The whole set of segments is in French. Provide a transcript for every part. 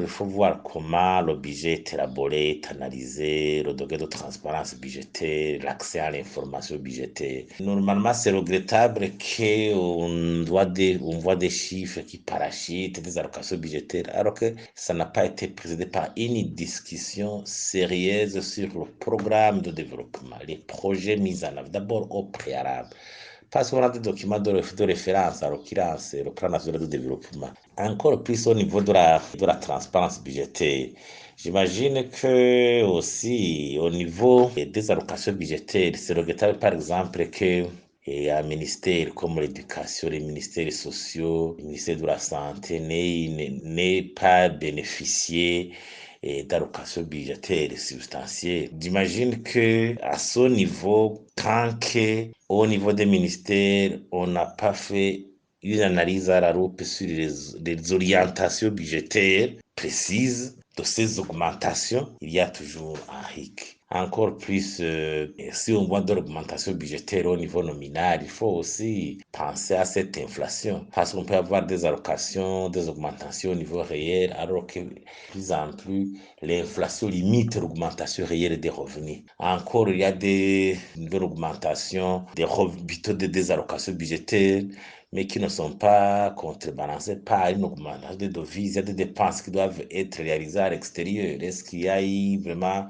Il faut voir comment le budget est élaboré, est analysé, le degré de transparence budgétaire, l'accès à l'information budgétaire. Normalement, c'est regrettable qu'on voit des chiffres qui parachutent, des allocations budgétaires, alors que ça n'a pas été précédé par une discussion sérieuse sur le programme de développement, les projets mis en œuvre, d'abord au préalable. Parce qu'on a des documents de référence, en l'occurrence, le plan national de développement. Encore plus au niveau de la transparence budgétaire. J'imagine que aussi au niveau des allocations budgétaires, c'est regrettable par exemple que un ministère comme l'éducation, les ministères sociaux, le ministère de la santé n'ait pas bénéficié d'allocations budgétaires substantielles. J'imagine que à ce niveau, tant qu'au niveau des ministères, on n'a pas fait une analyse à la loupe sur les orientations budgétaires précises de ces augmentations, il y a toujours un hic. Encore plus, si on voit de l'augmentation budgétaire au niveau nominal, il faut aussi penser à cette inflation. Parce qu'on peut avoir des allocations, des augmentations au niveau réel, alors que de plus en plus, l'inflation limite l'augmentation réelle des revenus. Encore, il y a des nouvelles augmentations, des allocations budgétaires, mais qui ne sont pas contrebalancées par une augmentation des devises. Il y a des dépenses qui doivent être réalisées à l'extérieur. Est-ce qu'il y a vraiment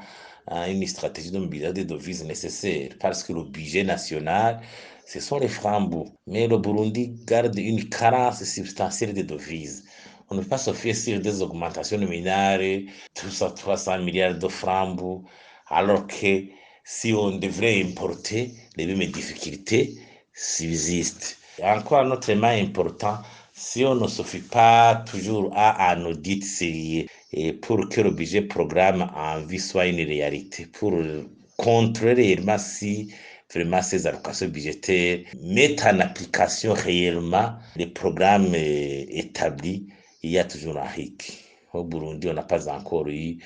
une stratégie de mobilisation des devises nécessaire? Parce que le budget national, ce sont les francs. Mais le Burundi garde une carence substantielle de devises. On ne peut pas se fier sur des augmentations nominales, tout ça 300 milliards de francs, alors que si on devrait importer, les mêmes difficultés subsistent. Encore un autre élément important, si on ne se fie pas toujours à un audit sérieux et pour que le budget programme en vie soit une réalité, pour contrôler réellement si vraiment ces allocations budgétaires mettent en application réellement les programmes établis, il y a toujours un hic. Au Burundi, on n'a pas encore eu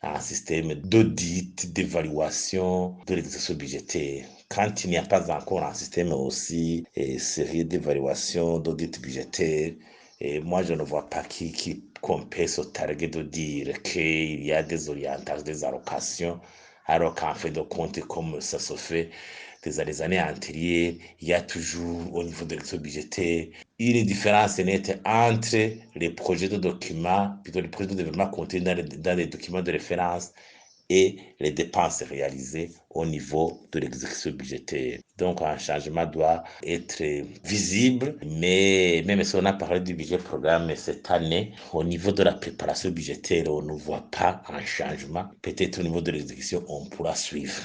un système d'audit, d'évaluation de l'exercice budgétaire. Quand il n'y a pas encore un système aussi sérieux d'évaluation, d'audit budgétaire, et moi, je ne vois pas qu'on peut se targuer de dire qu'il y a des orientations, des allocations, alors qu'en fait de compte, comme ça se fait des années antérieures, il y a toujours au niveau de l'exercice budgétaire une différence nette entre les projets de documents, plutôt les projets de développement contenus dans les documents de référence et les dépenses réalisées au niveau de l'exécution budgétaire. Donc, un changement doit être visible, mais même si on a parlé du budget programme cette année, au niveau de la préparation budgétaire, on ne voit pas un changement. Peut-être au niveau de l'exécution, on pourra suivre.